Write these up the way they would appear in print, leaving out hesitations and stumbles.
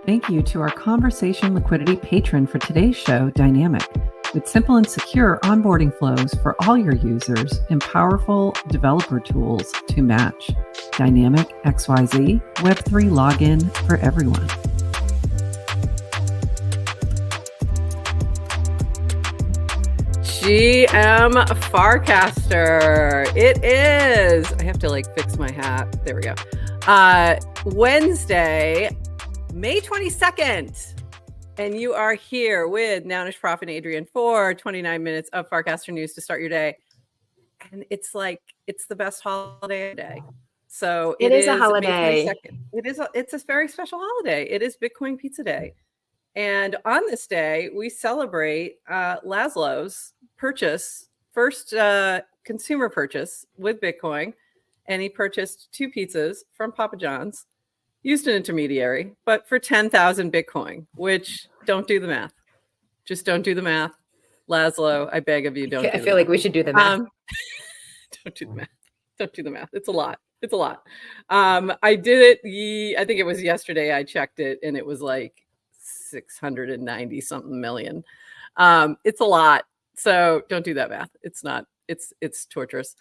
Thank you to our Conversation Liquidity Patron for today's show, Dynamic, with simple and secure onboarding flows for all your users and powerful developer tools to match. Dynamic.xyz, Web3 login for everyone. GM Farcaster. It is. I have to fix my hat. There we go. Wednesday, May 22nd. And you are here with Nounish Prof and Adrian for 29 minutes of Farcaster news to start your day. And it's the best holiday day. So it is a holiday. May 22nd. It's a very special holiday. It is Bitcoin Pizza Day. And on this day, we celebrate Laszlo's first consumer purchase with Bitcoin. And he purchased 2 pizzas from Papa John's, used an intermediary, but for 10,000 Bitcoin, which don't do the math. Just don't do the math. Laszlo, I beg of you, don't do the math. I feel like we should do the math. Don't do the math. Don't do the math. It's a lot. It's a lot. I did it. I think it was yesterday I checked it, and it was 690 something million. It's a lot. So don't do that math. It's not. It's torturous.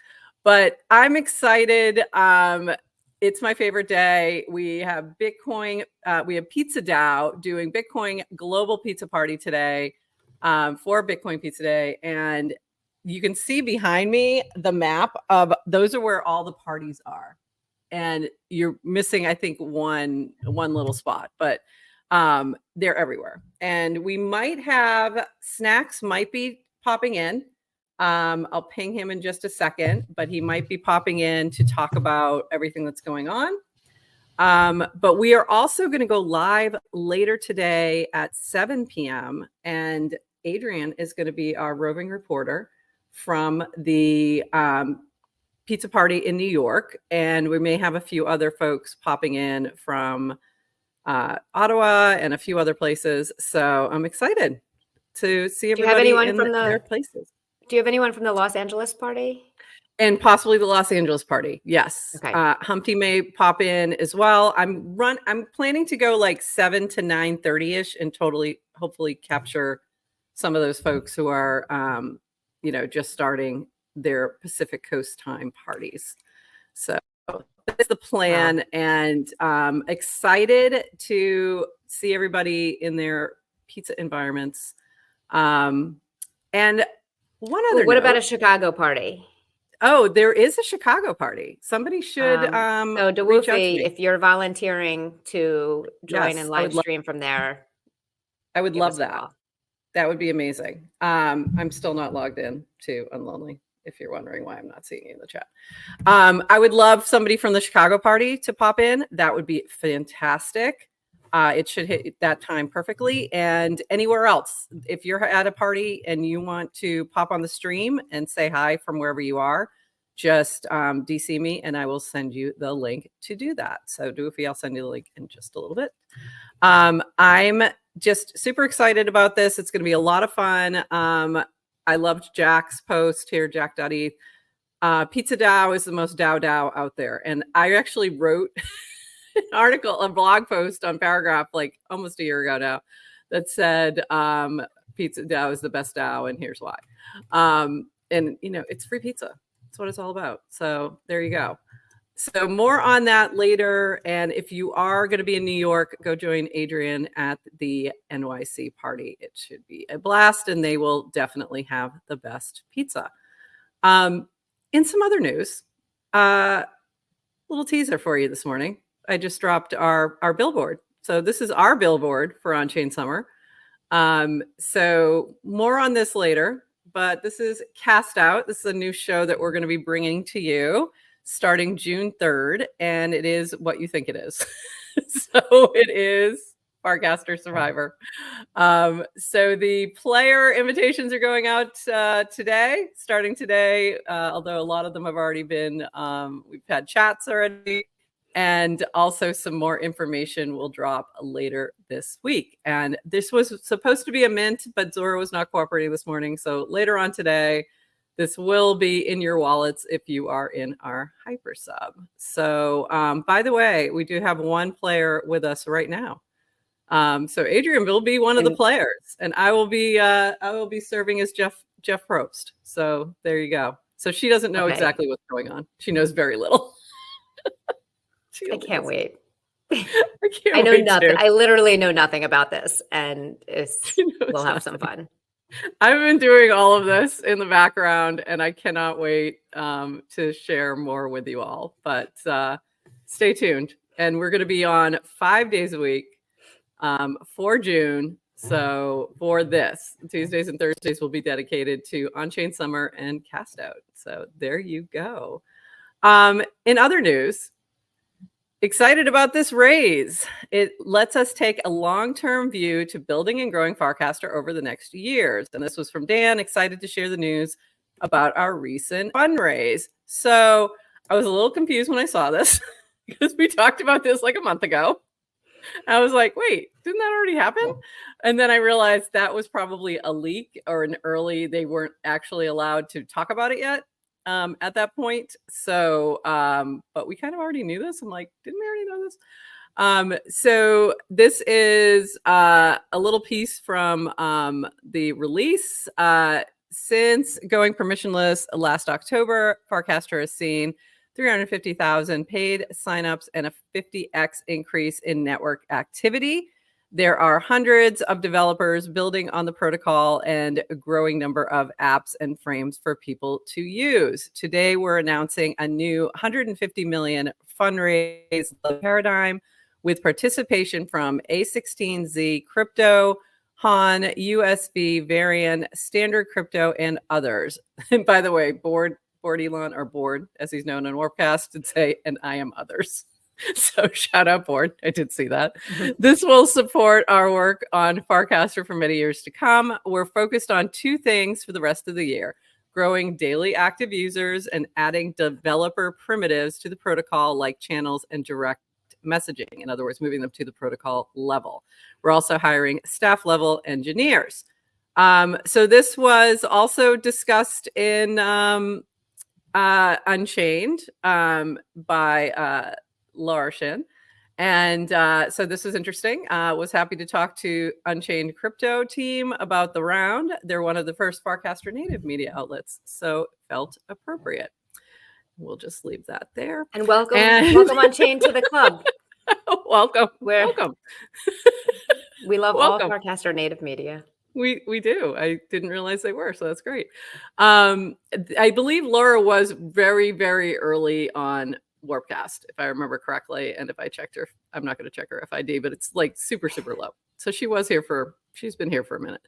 But I'm excited. It's my favorite day. We have Bitcoin. We have Pizza DAO doing Bitcoin Global Pizza Party today for Bitcoin Pizza Day. And you can see behind me the map of those are where all the parties are. And you're missing, I think, one little spot, but they're everywhere. And we might have Snacks might be popping in. I'll ping him in just a second, but he might be popping in to talk about everything that's going on. But we are also going to go live later today at 7 p.m. And Adrian is going to be our roving reporter from the pizza party in New York. And we may have a few other folks popping in from Ottawa and a few other places. So I'm excited to see everybody in their places. Do you have anyone from the Los Angeles party? And possibly the Los Angeles party. Yes. Okay. Humpty may pop in as well. I'm planning to go 7 to 9:30ish and hopefully capture some of those folks who are, just starting their Pacific Coast time parties. So that's the plan. Wow. And excited to see everybody in their pizza environments. And one other what about a Chicago party? Oh, there is a Chicago party. Somebody should so Dawufi, if you're volunteering to join and live stream from there, I would love that. That would be amazing. I'm still not logged in to Unlonely, if you're wondering why I'm not seeing you in the chat. I would love somebody from the Chicago party to pop in. That would be fantastic. It should hit that time perfectly. And anywhere else, if you're at a party and you want to pop on the stream and say hi from wherever you are, just DC me and I will send you the link to do that. So Doofy, I'll send you the link in just a little bit. I'm just super excited about this. It's going to be a lot of fun. I loved Jack's post here, Jack.eth. Pizza DAO is the most DAO out there. And I actually wrote an article, a blog post on Paragraph almost a year ago now that said Pizza DAO is the best DAO and here's why. And it's free pizza. That's what it's all about. So there you go. So more on that later. And if you are going to be in New York, go join Adrian at the NYC party. It should be a blast and they will definitely have the best pizza. In some other news, little teaser for you this morning. I just dropped our billboard. So this is our billboard for On-Chain Summer. So more on this later, but this is CastOut. This is a new show that we're going to be bringing to you starting June 3rd. And it is what you think it is. So it is Farcaster Survivor. So the player invitations are going out today, starting today, although a lot of them have already been, we've had chats already. And also some more information will drop later this week. And this was supposed to be a mint, but Zora was not cooperating this morning. So later on today, this will be in your wallets if you are in our hyper sub. So by the way, we do have one player with us right now. So Adrian will be one of the players, and I will be serving as Jeff Probst. So there you go. So she doesn't know exactly what's going on. She knows very little. I can't wait. I know nothing. Too. I literally know nothing about this, and we'll have some fun. I've been doing all of this in the background, and I cannot wait to share more with you all. But stay tuned, and we're going to be on 5 days a week for June. So for this, Tuesdays and Thursdays will be dedicated to On-Chain Summer and CastOut. So there you go. In other news, excited about this raise. It lets us take a long-term view to building and growing Farcaster over the next years. And this was from Dan, excited to share the news about our recent fundraise. So I was a little confused when I saw this because we talked about this like a month ago. I was like, wait, didn't that already happen? And then I realized that was probably a leak or an early, they weren't actually allowed to talk about it yet. At that point. So, but we kind of already knew this. I'm like, didn't we already know this? So this is a little piece from the release. Since going permissionless last October, Farcaster has seen 350,000 paid signups and a 50x increase in network activity. There are hundreds of developers building on the protocol and a growing number of apps and frames for people to use. Today, we're announcing a new 150 million fundraise paradigm with participation from A16Z Crypto, Han, USB, Varian, Standard Crypto, and others. And by the way, Board Elon, or Board, as he's known on Warpcast, did say, and I am others. So shout out Board. I did see that. This will support our work on Farcaster for many years to come. We're focused on two things for the rest of the year: growing daily active users and adding developer primitives to the protocol like channels and direct messaging. In other words, moving them to the protocol level. We're also hiring staff level engineers. So this was also discussed in Unchained by Laura Shin. And so this was interesting. Was happy to talk to Unchained Crypto team about the round. They're one of the first Farcaster native media outlets, so felt appropriate. We'll just leave that there. And welcome Unchained to the club. Welcome. We love all Farcaster native media. We do. I didn't realize they were, so that's great. I believe Laura was very, very early on Warpcast, if I remember correctly. And if I checked her, I'm not going to check her FID, but it's like super, super low. So she's been here for a minute.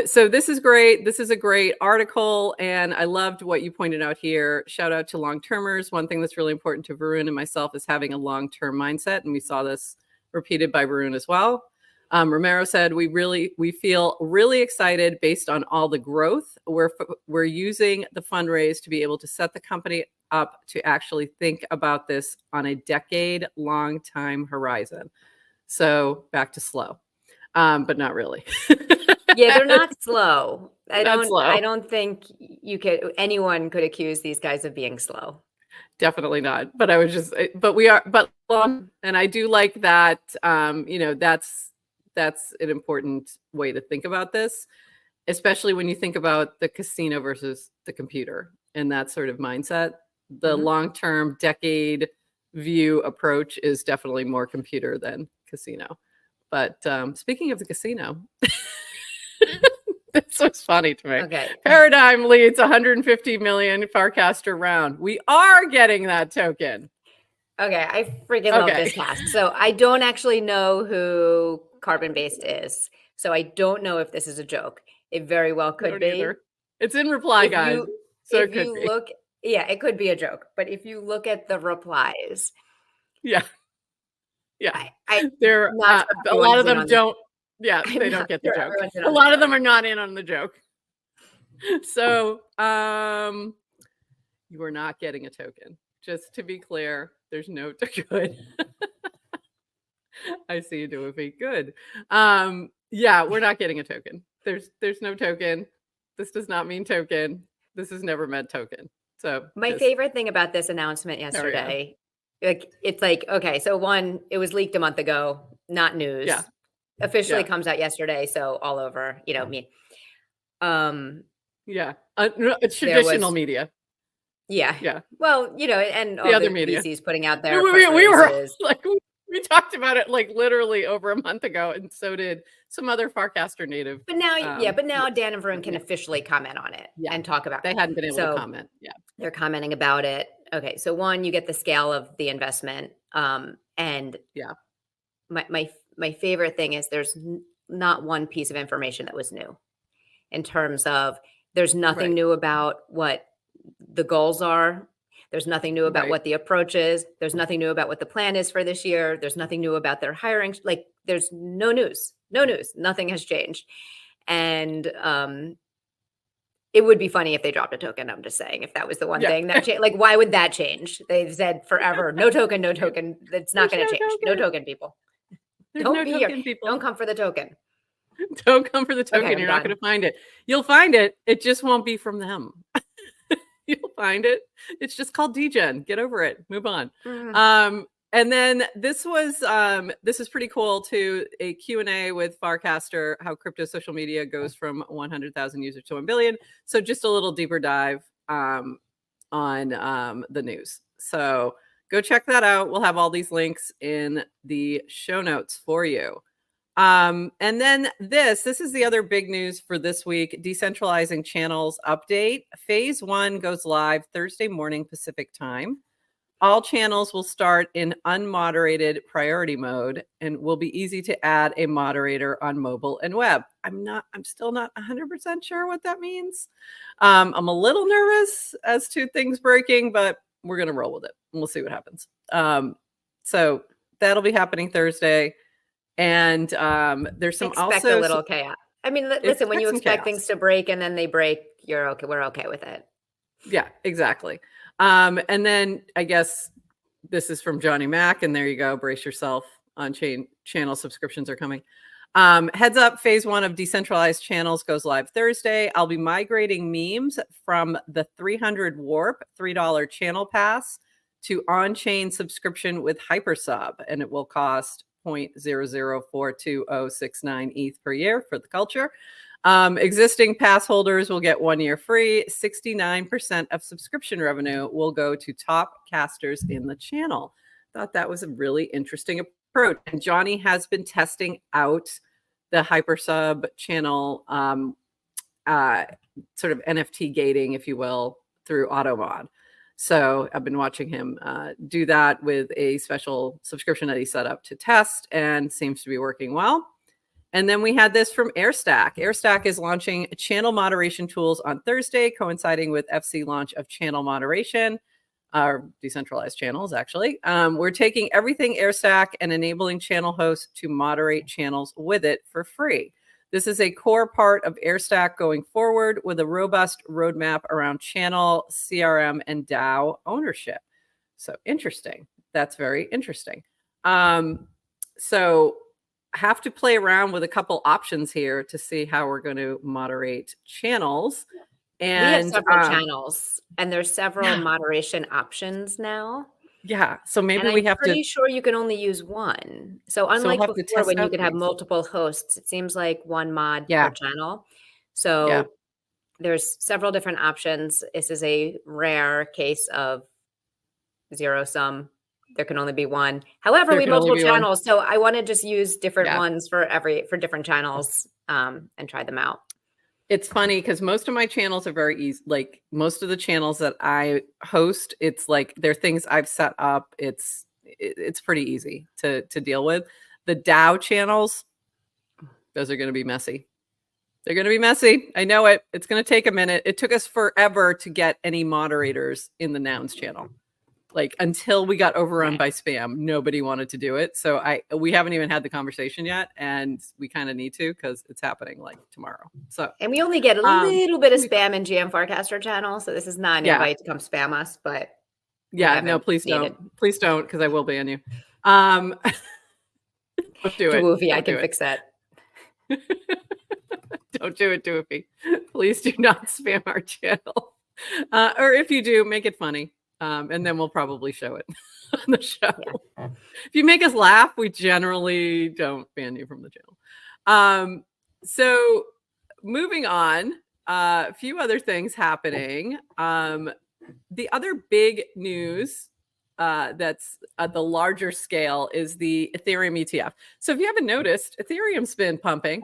So this is great. This is a great article. And I loved what you pointed out here. Shout out to long-termers. One thing that's really important to Varun and myself is having a long-term mindset. And we saw this repeated by Varun as well. Romero said, we feel really excited based on all the growth. We're using the fundraise to be able to set the company up to actually think about this on a decade-long time horizon. So back to slow, but not really. Yeah, they're not slow. I don't think anyone could accuse these guys of being slow. Definitely not. But and I do like that. That's an important way to think about this, especially when you think about the casino versus the computer and that sort of mindset. The long-term decade view approach is definitely more computer than casino. But speaking of the casino, this was funny to me. Okay. Paradigm leads 150 million Farcaster round. We are getting that token. Okay, I freaking love this cast. So I don't actually know who Carbon Based is. So I don't know if this is a joke. It very well could be. Either. It's in reply, guys. So it could be. Yeah, it could be a joke. But if you look at the replies, yeah, they're a lot of them don't. Yeah, they don't get the joke. A lot of them are not in on the joke. So you are not getting a token. Just to be clear, there's no token. I see you doing it. Good. Yeah, we're not getting a token. There's no token. This does not mean token. This has never meant token. So my favorite thing about this announcement yesterday, it's like, okay, so one, it was leaked a month ago. not news. Yeah. Officially comes out yesterday, so all over, me. Yeah. It's traditional media. Yeah. Yeah. Well, and all The other the media. VCs putting out their we press were releases. like, we talked about it like literally over a month ago, and so did some other Farcaster native. But now, Dan and Varun can officially comment on it and talk about it. They hadn't been able to comment. Yeah. They're commenting about it. Okay. So one, you get the scale of the investment. And my favorite thing is there's not one piece of information that was new in terms of there's nothing new about what the goals are. There's nothing new about what the approach is. There's nothing new about what the plan is for this year. There's nothing new about their hiring. Like there's no news. Nothing has changed. And it would be funny if they dropped a token. I'm just saying, if that was the one thing that changed, like, why would that change? They've said forever, no token. That's not going to change. No token, people. Don't be here. Don't come for the token. Don't come for the token. You're not going to find it. You'll find it. It just won't be from them. You'll find it. It's just called degen. Get over it. Move on. And then this is pretty cool too. A Q&A with Farcaster, how crypto social media goes from 100,000 users to 1 billion. So just a little deeper dive on the news. So go check that out. We'll have all these links in the show notes for you. And then this is the other big news for this week. Decentralizing Channels update. Phase 1 goes live Thursday morning Pacific time. All channels will start in unmoderated priority mode and will be easy to add a moderator on mobile and web. I'm still not 100% sure what that means. I'm a little nervous as to things breaking, but we're going to roll with it and we'll see what happens. So that'll be happening Thursday. And there's some expect a little chaos. I mean, listen, when you expect things to break and then they break, you're okay. We're okay with it. Yeah, exactly. And then I guess this is from Johnny Mac, and there you go. Brace yourself. On-chain channel subscriptions are coming. Heads up, phase 1 of Decentralized Channels goes live Thursday. I'll be migrating memes from the 300 Warp $3 channel pass to on-chain subscription with Hypersub, and it will cost 0.004269 ETH per year for the culture. Existing pass holders will get 1 year free. 69% of subscription revenue will go to top casters in the channel. Thought that was a really interesting approach. And Jonny has been testing out the Hypersub channel sort of NFT gating, if you will, through AutoMod. So I've been watching him do that with a special subscription that he set up to test, and seems to be working well. And then we had this from Airstack. Airstack is launching channel moderation tools on Thursday, coinciding with FC launch of channel moderation, decentralized channels, actually. We're taking everything Airstack and enabling channel hosts to moderate channels with it for free. This is a core part of Airstack going forward with a robust roadmap around channel, CRM, and DAO ownership. So interesting. That's very interesting. So have to play around with a couple options here to see how we're going to moderate channels. And we have several channels, and there's several moderation options now. Yeah, so maybe and we have to. I'm pretty sure you can only use one. So unlike before, when you could have multiple hosts, it seems like one mod per channel. So there's several different options. This is a rare case of zero sum. There can only be one. However, we have multiple channels, so I want to just use different ones for different channels and try them out. It's funny because most of my channels are very easy. Like most of the channels that I host, it's like they're things I've set up. It's pretty easy to deal with. The DAO channels, those are going to be messy. They're going to be messy. I know it. It's going to take a minute. It took us forever to get any moderators in the Nouns channel. Like until we got overrun by spam, nobody wanted to do it. So we haven't even had the conversation yet, and we kind of need to because it's happening like tomorrow. So and we only get a little bit of spam in GM Farcaster channel, so this is not an invite to come spam us. But no, please don't, because I will ban you. Don't do it. Woofy, I can fix that. Don't do it, Doofy. Please do not spam our channel, or if you do, make it funny. And then we'll probably show it on the show. If you make us laugh, we generally don't ban you from the channel. So moving on, a few other things happening. The other big news that's at the larger scale is the Ethereum ETF. So if you haven't noticed, Ethereum's been pumping.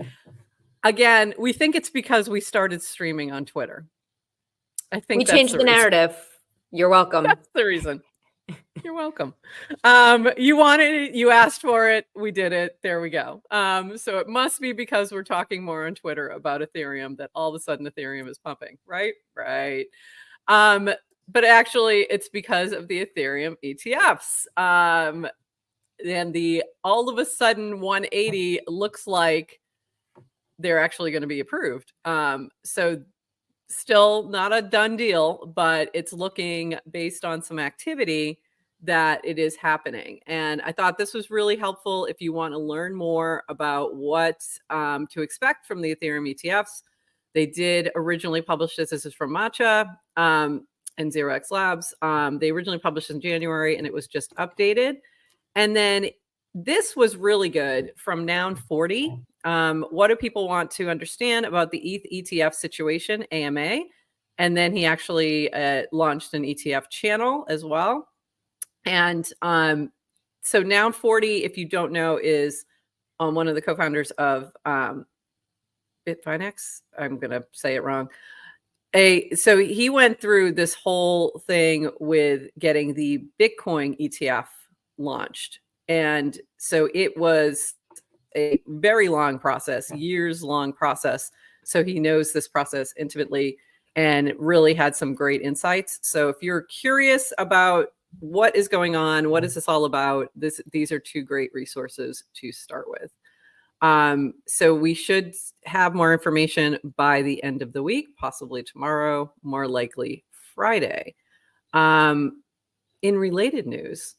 Again, we think it's because we started streaming on Twitter. I think we changed the narrative. You're welcome. That's the reason. You're welcome. You wanted it, you asked for it, we did it. There we go. So it must be because we're talking more on Twitter about Ethereum that all of a sudden Ethereum is pumping, right? Right. But actually it's because of the Ethereum ETFs. And the all of a sudden 180 looks like they're actually going to be approved. So still not a done deal, but it's looking based on some activity that it is happening. And I thought this was really helpful if you want to learn more about what to expect from the Ethereum ETFs. They did originally publish this. This is from Matcha and 0x Labs. They originally published in January and it was just updated. And then this was really good from Noun 40. What do people want to understand about the ETH ETF situation, AMA? And then he actually launched an ETF channel as well. And so Noun 40, if you don't know, is one of the co-founders of Bitfinex. I'm going to say it wrong. So he went through this whole thing with getting the Bitcoin ETF launched. And so it was a very long process, years-long process. So he knows this process intimately and really had some great insights. So if you're curious about what is going on, what is this all about, these are two great resources to start with. So we should have more information by the end of the week, possibly tomorrow, more likely Friday. In related news,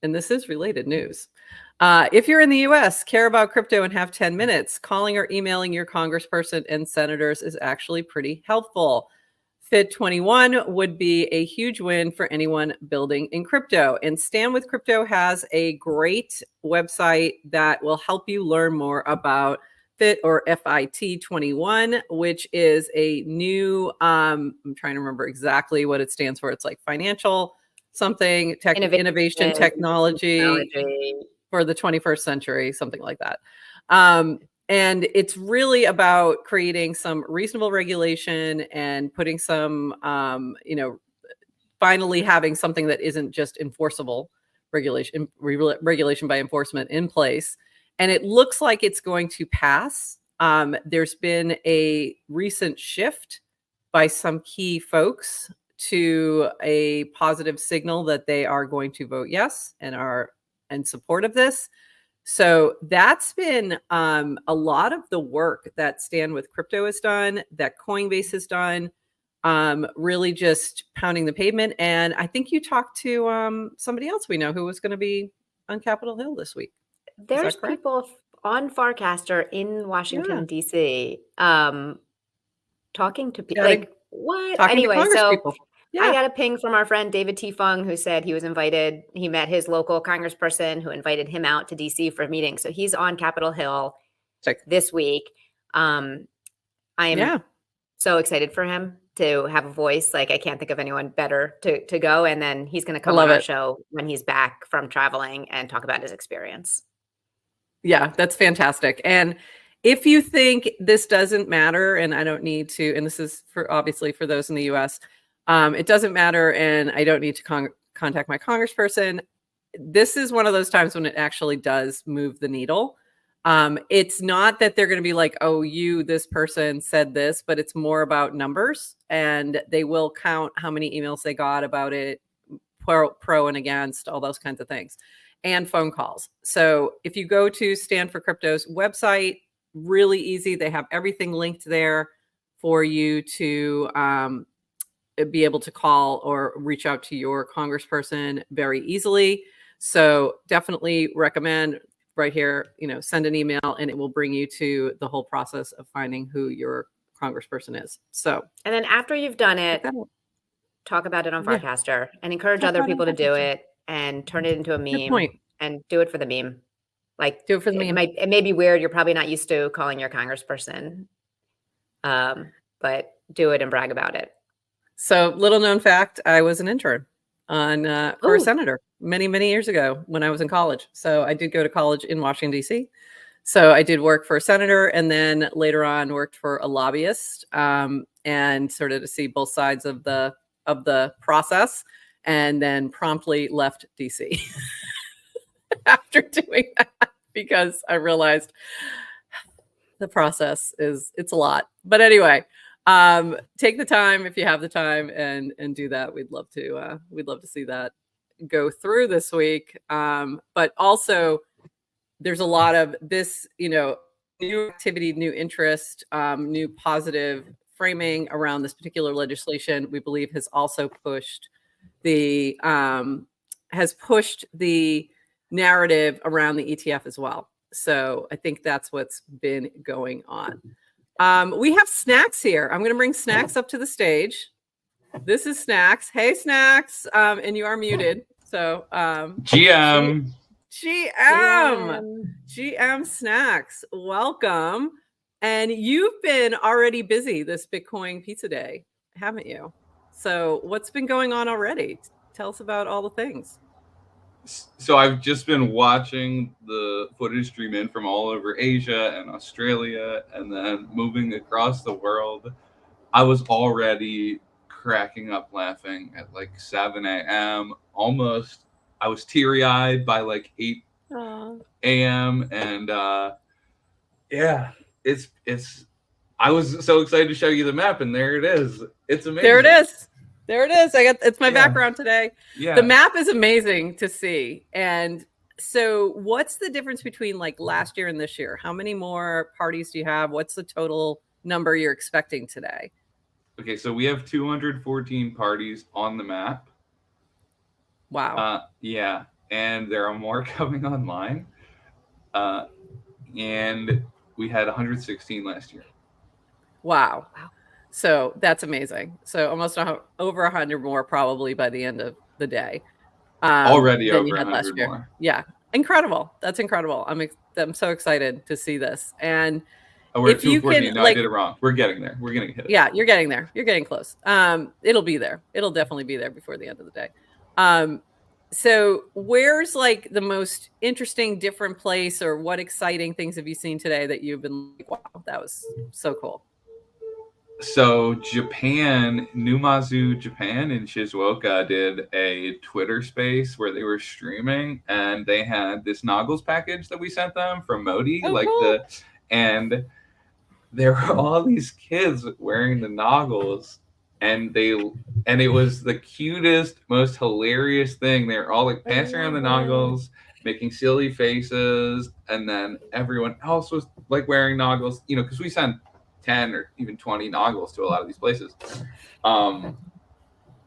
and this is related news, if you're in the US, care about crypto and have 10 minutes, calling or emailing your congressperson and senators is actually pretty helpful. FIT21 would be a huge win for anyone building in crypto. And Stand with Crypto has a great website that will help you learn more about FIT or FIT21, which is a new, I'm trying to remember exactly what it stands for. It's like financial something, innovation technology for the 21st century, something like that. And it's really about creating some reasonable regulation and putting some, finally having something that isn't just enforceable regulation by enforcement in place. And it looks like it's going to pass. There's been a recent shift by some key folks to a positive signal that they are going to vote yes and are in support of this. So that's been a lot of the work that Stand with Crypto has done, that Coinbase has done, really just pounding the pavement. And I think you talked to somebody else we know who was going to be on Capitol Hill this week. There's people on Farcaster in Washington, D.C. Talking to people. Like, what? Anyway, so people. Yeah. I got a ping from our friend David T. Fung, who said he was invited. He met his local congressperson who invited him out to DC for a meeting. So he's on Capitol Hill this week. I am so excited for him to have a voice. Like, I can't think of anyone better to go. And then he's going to come on our show when he's back from traveling and talk about his experience. Yeah, that's fantastic. And if you think this doesn't matter, and I don't need to, and this is for obviously for those in the US, it doesn't matter, and I don't need to contact my congressperson. This is one of those times when it actually does move the needle. It's not that they're going to be like, oh, this person said this, but it's more about numbers, and they will count how many emails they got about it, pro and against, all those kinds of things, and phone calls. So if you go to Stand for Crypto's website, really easy. They have everything linked there for you to be able to call or reach out to your congressperson very easily. So definitely recommend right here, send an email and it will bring you to the whole process of finding who your congressperson is. So, and then after you've done it, talk about it on Farcaster and encourage other people to do it and turn it into a meme. and do it for the meme. Like, do it for the meme. It may be weird. You're probably not used to calling your congressperson, but do it and brag about it. So, little known fact, I was an intern for a senator many years ago when I was in college. So I did go to college in Washington, D.C. So I did work for a senator, and then later on worked for a lobbyist, and sort of to see both sides of the process, and then promptly left DC after doing that because I realized the process it's a lot. But anyway, take the time if you have the time and do that. We'd love to see that go through this week. But also there's a lot of this, new activity, new interest, new positive framing around this particular legislation. We believe has also pushed the narrative around the ETF as well. So I think that's what's been going on. We have Snacks here. I'm going to bring Snacks up to the stage. This is Snacks. Hey, Snacks. And you are muted. So GM Snacks, welcome. And you've been already busy this Bitcoin Pizza Day, haven't you? So what's been going on already? Tell us about all the things. So I've just been watching the footage stream in from all over Asia and Australia and then moving across the world. I was already cracking up laughing at like 7 a.m. almost. I was teary-eyed by like 8 a.m. And yeah, it's I was so excited to show you the map, and there it is. It's amazing. There it is. It's my background today. Yeah. The map is amazing to see. And so what's the difference between like last year and this year? How many more parties do you have? What's the total number you're expecting today? Okay, so we have 214 parties on the map. Wow. Yeah, and there are more coming online. And we had 116 last year. Wow. So that's amazing. So almost over 100 more probably by the end of the day. Already over 100 more. Yeah, incredible. That's incredible. I'm so excited to see this. And we're at 214. No, I did it wrong. We're getting there. We're going to hit it. Yeah, you're getting there. You're getting close. It'll be there. It'll definitely be there before the end of the day. So where's like the most interesting, different place, or what exciting things have you seen today that you've been like, wow, that was so cool? So Japan, Numazu, Japan in Shizuoka did a Twitter space where they were streaming, and they had this Noggles package that we sent them from Modi, cool. And there were all these kids wearing the Noggles, and it was the cutest, most hilarious thing. They were all like passing around the Noggles, making silly faces, and then everyone else was like wearing Noggles, because we sent 10 or even 20 Noggles to a lot of these places. It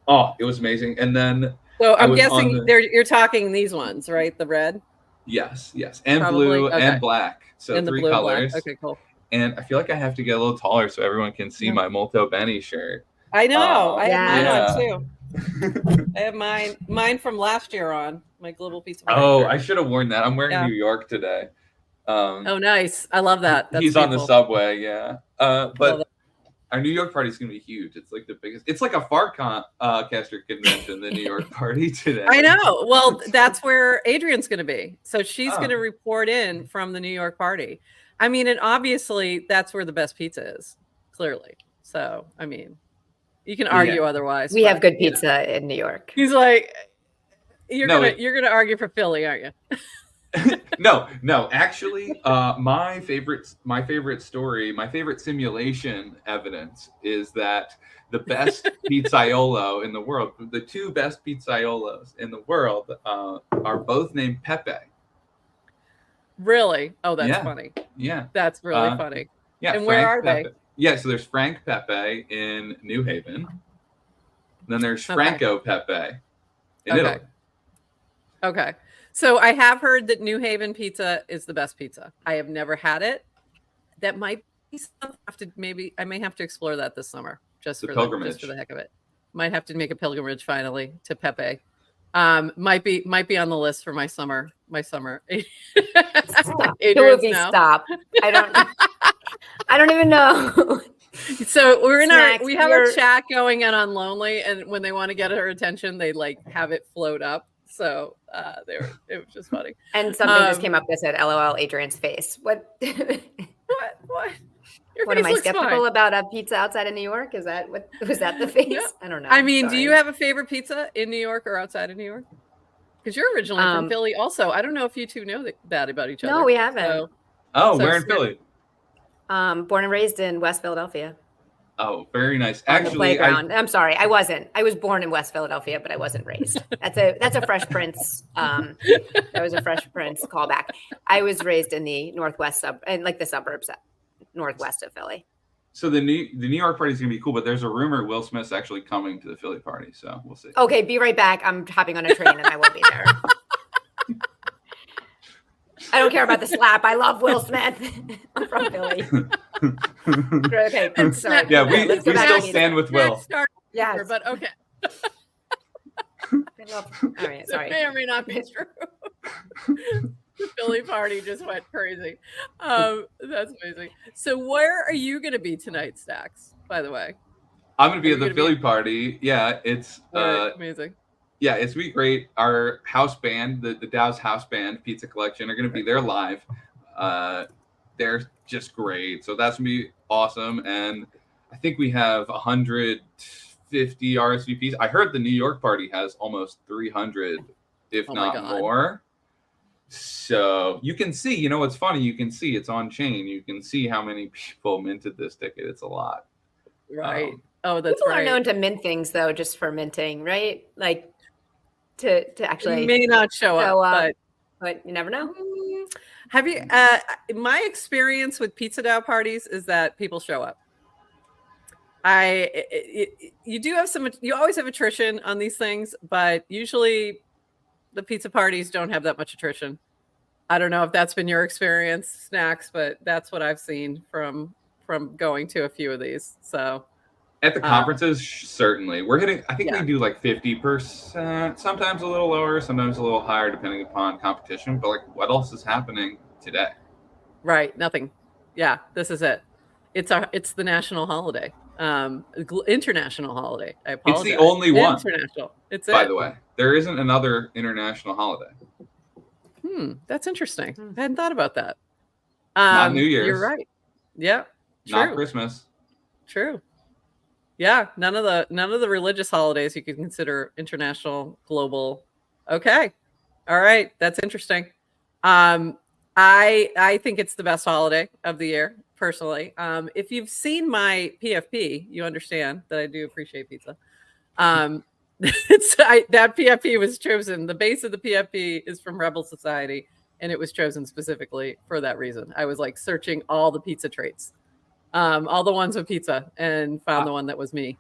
was amazing. And then so I'm guessing you're talking these ones, right? The red? Yes. And probably blue and black. So and 3 colors. Black. Okay, cool. And I feel like I have to get a little taller so everyone can see my Molto Benny shirt. I know. I have mine on too. I have mine from last year on, my Global Pizza. Oh, I should have worn that. I'm wearing New York today. Oh, nice. I love that. That's he's beautiful. On the subway, yeah. But our New York party is going to be huge. It's like the biggest. It's like a Farcaster convention, the New York party today. I know. Well, that's where Adrian's going to be. So she's going to report in from the New York party. I mean, and obviously that's where the best pizza is, clearly. So, I mean, you can argue otherwise. We have good pizza in New York. He's like, you're gonna argue for Philly, aren't you? No. Actually, my favorite story, my favorite simulation evidence is that the best pizzaiolo in the world, the 2 best pizzaiolos in the world, are both named Pepe. Really? Oh, that's funny. Yeah, that's really funny. Yeah, and where are Pepe. they? Yeah, so there's Frank Pepe in New Haven. Then there's Franco Pepe in Italy. Okay. So I have heard that New Haven pizza is the best pizza. I have never had it. That might be something I may have to explore that this summer, just for the heck of it. Might have to make a pilgrimage finally to Pepe. Might be on the list for my summer my summer. Stop. Adrian's Hillary, no. stop. I don't even know. So we're in Snacks, we have our chat going on Lonely, and when they want to get her attention, they like have it float up. So it was just funny. And something just came up that said, "LOL, Adrian's face." What? What? What am I skeptical about a pizza outside of New York? Is that what was that the face? No. I don't know. I mean, do you have a favorite pizza in New York or outside of New York? Because you're originally from Philly, also. I don't know if you two know that about each other. No, we haven't. Where in Philly? Born and raised in West Philadelphia. Oh, very nice. On the playground. I'm sorry, I wasn't. I was born in West Philadelphia, but I wasn't raised. That's a Fresh Prince. That was a Fresh Prince callback. I was raised in the northwest the suburbs, northwest of Philly. So the New York party is gonna be cool, but there's a rumor Will Smith's actually coming to the Philly party, so we'll see. Okay, be right back. I'm hopping on a train and I will be there. I don't care about the slap. I love Will Smith. I'm from Philly. Okay, I'm sorry. Yeah, we still stand with Will. Yeah, but okay. All right, sorry. It may or may not be true. The Philly party just went crazy. That's amazing. So where are you going to be tonight, Stacks, by the way? I'm going to be at the Philly party. Yeah, it's amazing. Yeah, it's going to be great. Our house band, the DAO's house band, Pizza Collection, are going to be there live. They're just great. So that's going to be awesome. And I think we have 150 RSVPs. I heard the New York party has almost 300, if not more. So you can see, you know what's funny? You can see it's on chain. You can see how many people minted this ticket. It's a lot. Right. That's people are known to mint things, though, just for minting, right? Like to actually. You may not show up, but you never know. Have you? My experience with Pizza DAO parties is that people show up. You do have you always have attrition on these things, but usually the pizza parties don't have that much attrition. I don't know if that's been your experience, Snacks, but that's what I've seen from going to a few of these. So at the conferences, certainly we're hitting. I think we do like 50%, sometimes a little lower, sometimes a little higher, depending upon competition. But like, what else is happening today? Right, nothing. Yeah, this is it. It's the national holiday, international holiday. I apologize. It's the only one. International. It's by the way, there isn't another international holiday. That's interesting. I hadn't thought about that. Not New Year's. You're right. Yeah. True. Not Christmas. True. Yeah, none of the religious holidays you could consider international, global. Okay. All right, that's interesting. I think it's the best holiday of the year, personally. If you've seen my PFP, you understand that I do appreciate pizza. That PFP was chosen. The base of the PFP is from Rebel Society, and it was chosen specifically for that reason. I was like searching all the pizza traits. All the ones with pizza, and found the one that was me.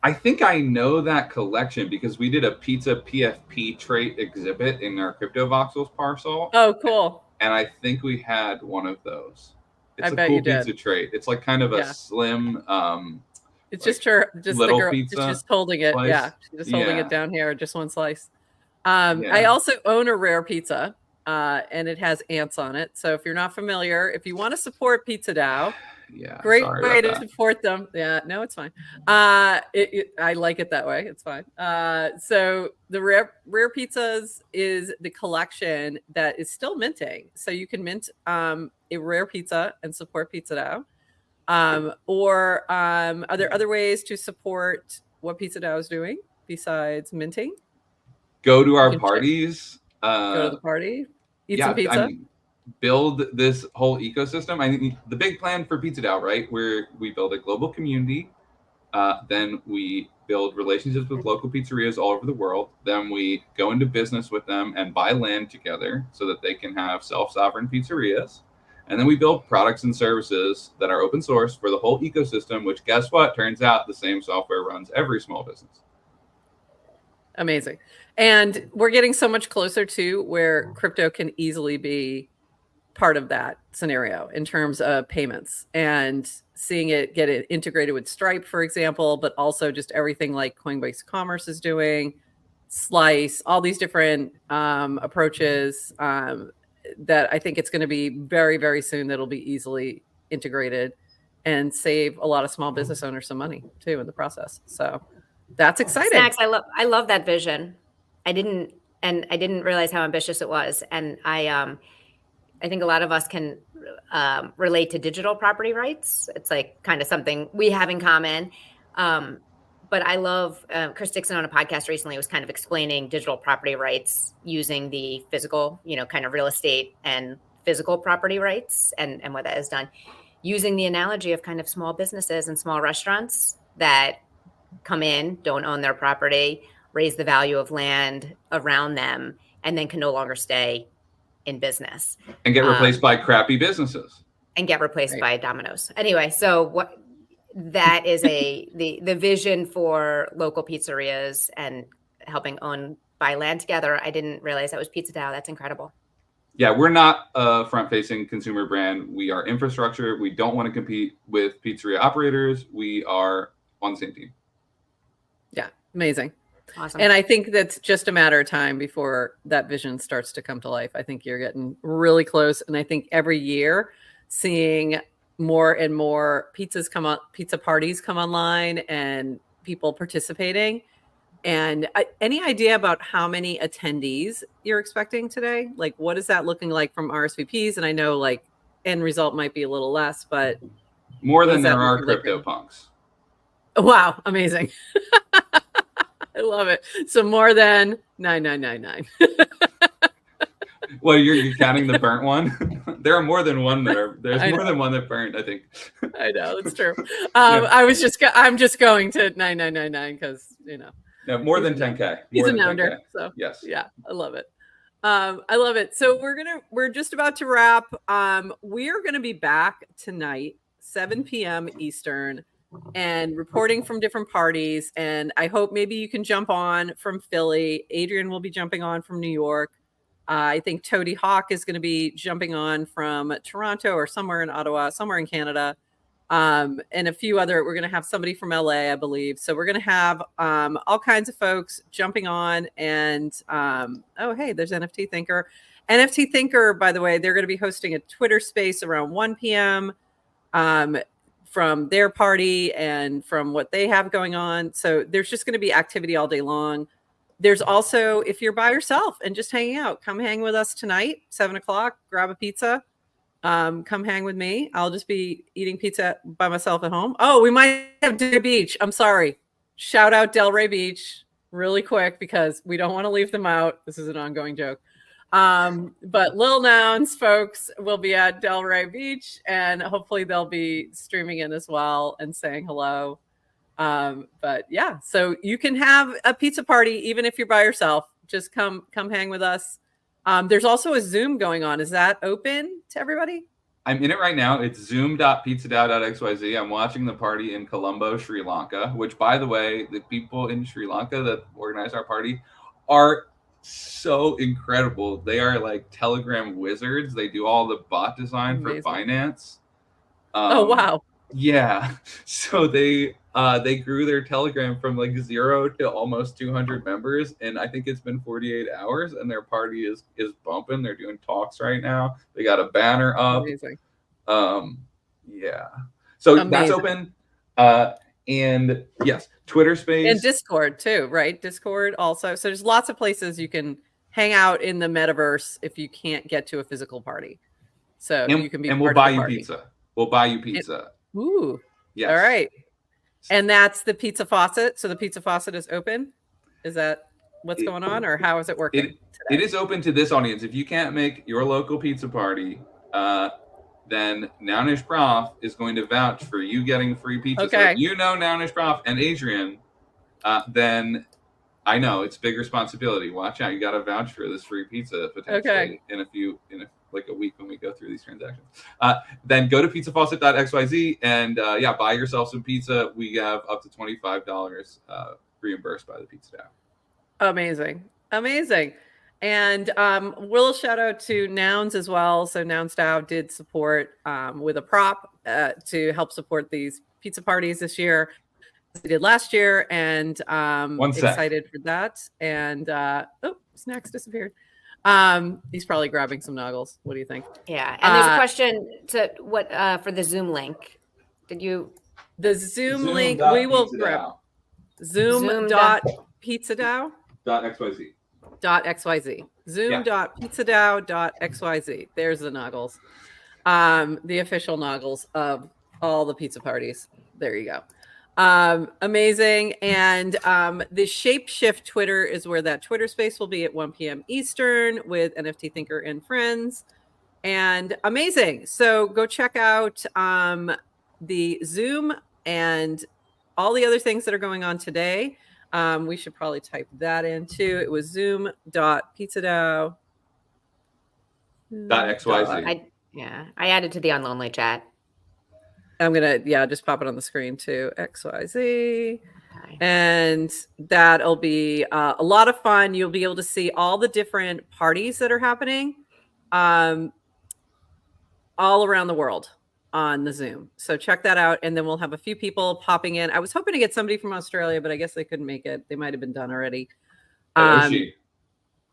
I think I know that collection because we did a pizza PFP trait exhibit in our Crypto Voxels parcel. Oh, cool. And I think we had one of those. It's a cool pizza trait. It's like kind of a slim it's like just little the girl pizza just holding it. slice. Yeah. She's just holding it down here, just one slice. I also own a rare pizza. And it has ants on it. So if you're not familiar, if you want to support Pizza DAO, great way to support them. Yeah, no, it's fine. I like it that way. It's fine. So the rare pizzas is the collection that is still minting. So you can mint a rare pizza and support Pizza DAO. Or are there other ways to support what Pizza DAO is doing besides minting? Go to our parties. Go to the party. Eat some pizza. I mean, build this whole ecosystem. I think the big plan for Pizza DAO, right? Where we build a global community, then we build relationships with local pizzerias all over the world. Then we go into business with them and buy land together so that they can have self-sovereign pizzerias. And then we build products and services that are open source for the whole ecosystem, which guess what? Turns out the same software runs every small business. Amazing. And we're getting so much closer to where crypto can easily be part of that scenario in terms of payments and seeing it get it integrated with Stripe, for example, but also just everything like Coinbase Commerce is doing. slice, all these different approaches that I think it's going to be very, very soon that'll be easily integrated and save a lot of small business owners some money too in the process. So that's exciting. Snacks, I love that vision. I didn't realize how ambitious it was. And I think a lot of us can relate to digital property rights. It's like kind of something we have in common. But I love Chris Dixon on a podcast recently was kind of explaining digital property rights using the physical, kind of real estate and physical property rights and what that has done, using the analogy of kind of small businesses and small restaurants that come in, don't own their property, raise the value of land around them, and then can no longer stay in business. And get replaced by crappy businesses. And get replaced by Domino's. Anyway, so what that is the vision for local pizzerias and helping buy land together. I didn't realize that was Pizza DAO. That's incredible. Yeah, we're not a front-facing consumer brand. We are infrastructure. We don't want to compete with pizzeria operators. We are on the same team. Yeah, amazing. Awesome. And I think that's just a matter of time before that vision starts to come to life. I think you're getting really close. And I think every year seeing more and more pizza parties come online and people participating. And any idea about how many attendees you're expecting today? Like, what is that looking like from RSVPs? And I know like end result might be a little less, but more than there are crypto punks. Wow, amazing. I love it. So more than 9999. Well, you're counting the burnt one. There are more than one there's more than one that burned, I think. I know, that's true. I'm just going to 9999 because No, more than 10K. He's a nounder. So yes. Yeah, I love it. I love it. So we're just about to wrap. We are gonna be back tonight, 7 p.m. Eastern, and reporting from different parties. And I hope maybe you can jump on from Philly. Adrian will be jumping on from New York. I think Toady Hawk is going to be jumping on from Toronto or somewhere in Ottawa, somewhere in Canada. And a few other, we're going to have somebody from LA, I believe. So we're going to have all kinds of folks jumping on. And oh, hey, there's NFT Thinker. NFT Thinker, by the way, they're going to be hosting a Twitter space around 1 p.m. From their party and from what they have going on. So there's just going to be activity all day long. There's also, if you're by yourself and just hanging out, come hang with us tonight, 7:00, grab a pizza. Come hang with me. I'll just be eating pizza by myself at home. Oh, we might have Delray Beach. I'm sorry. Shout out Delray Beach really quick because we don't want to leave them out. This is an ongoing joke. But Lil Nouns folks will be at Delray Beach and hopefully they'll be streaming in as well and saying hello. But yeah, so you can have a pizza party even if you're by yourself. Just come hang with us. There's also a Zoom going on. Is that open to everybody? I'm in it right now. It's zoom.pizzadao.xyz. I'm watching the party in Colombo, Sri Lanka, which, by the way, the people in Sri Lanka that organize our party are so incredible. They are like Telegram wizards. They do all the bot design for finance. Oh, wow. Yeah. So they grew their Telegram from like 0 to almost 200 members. And I think it's been 48 hours and their party is bumping. They're doing talks right now. They got a banner up. Amazing. Yeah. So that's open. And yes, Twitter Space. And Discord too, right? Discord also. So there's lots of places you can hang out in the metaverse if you can't get to a physical party. So you can be and we'll buy you pizza. We'll buy you pizza. Ooh. Yes. All right. And that's the Pizza Faucet. So the Pizza Faucet is open. Is that what's going on, or how is it working? It is open to this audience. If you can't make your local pizza party, then Nounish Prof is going to vouch for you getting free pizza. Okay. So if you know Nounish Prof and Adrian, then I know it's big responsibility. Watch out. You got to vouch for this free pizza potentially in a week when we go through these transactions. Then go to pizzafaucet.xyz and buy yourself some pizza. We have up to $25 reimbursed by the Pizza DAO. Amazing. And we'll shout out to Nouns as well. So Nouns DAO did support with a prop to help support these pizza parties this year. we did last year, and One sec. excited for that. And Snacks disappeared. He's probably grabbing some noggles. What do you think? Yeah, and there's a question to what for the Zoom link. Did you? The Zoom link we will grab. Zoom.pizza DAO. .xyz. .xyz. Zoom.pizzadao.xyz. There's the noggles. The official noggles of all the pizza parties. There you go. Amazing. And the Shapeshift Twitter is where that Twitter space will be at 1 p.m. Eastern with NFT Thinker and friends. And amazing. So go check out the Zoom and all the other things that are going on today. We should probably type that in too. It was zoom.pizzadao. .xyz. I added to the Unlonely chat. I'm going to, just pop it on the screen too. XYZ. Okay. And that'll be a lot of fun. You'll be able to see all the different parties that are happening all around the world on the Zoom. So check that out. And then we'll have a few people popping in. I was hoping to get somebody from Australia, but I guess they couldn't make it. They might've been done already.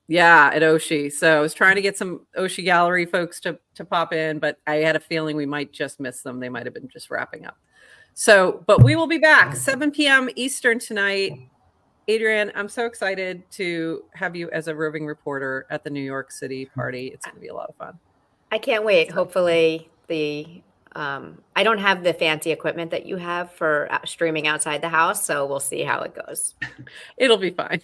Yeah, at Oshi. So I was trying to get some Oshi Gallery folks to pop in, but I had a feeling we might just miss them. They might have been just wrapping up. So, but we will be back 7 p.m. Eastern tonight. Adrian, I'm so excited to have you as a roving reporter at the New York City party. It's going to be a lot of fun. I can't wait. Hopefully I don't have the fancy equipment that you have for streaming outside the house, so we'll see how it goes. It'll be fine.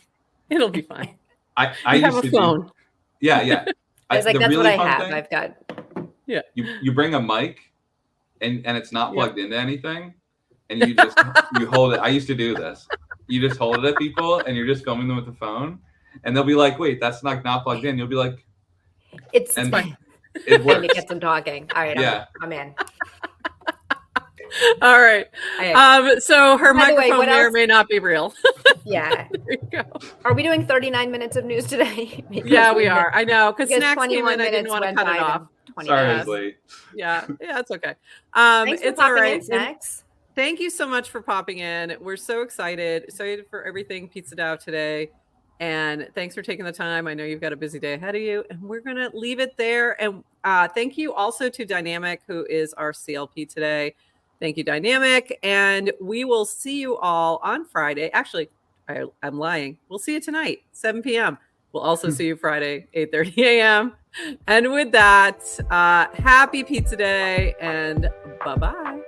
It'll be fine. I have a phone. Yeah. I was like, that's what I have. I've got. Yeah. You bring a mic, and it's not plugged into anything, and you just you hold it. I used to do this. You just hold it at people, and you're just filming them with the phone, and they'll be like, "Wait, that's not plugged in." You'll be like, "It's fine." It works. And it gets them talking. All right. Yeah. I'm in. All right. So her microphone may or may not be real. Yeah. There you go. Are we doing 39 minutes of news today? Yeah, we are. I know. Because Snacks came in, I didn't want to cut it off. Sorry, I was late. Yeah, it's okay. Thanks for it's popping all right. in, Snacks. Thank you so much for popping in. We're so excited for everything Pizza DAO today. And thanks for taking the time. I know you've got a busy day ahead of you, and we're going to leave it there. And thank you also to Dynamic, who is our CLP today. Thank you, Dynamic. And we will see you all on Friday. Actually, I'm lying. We'll see you tonight, 7 p.m. We'll also see you Friday, 8:30 a.m. And with that, happy Pizza Day and bye-bye.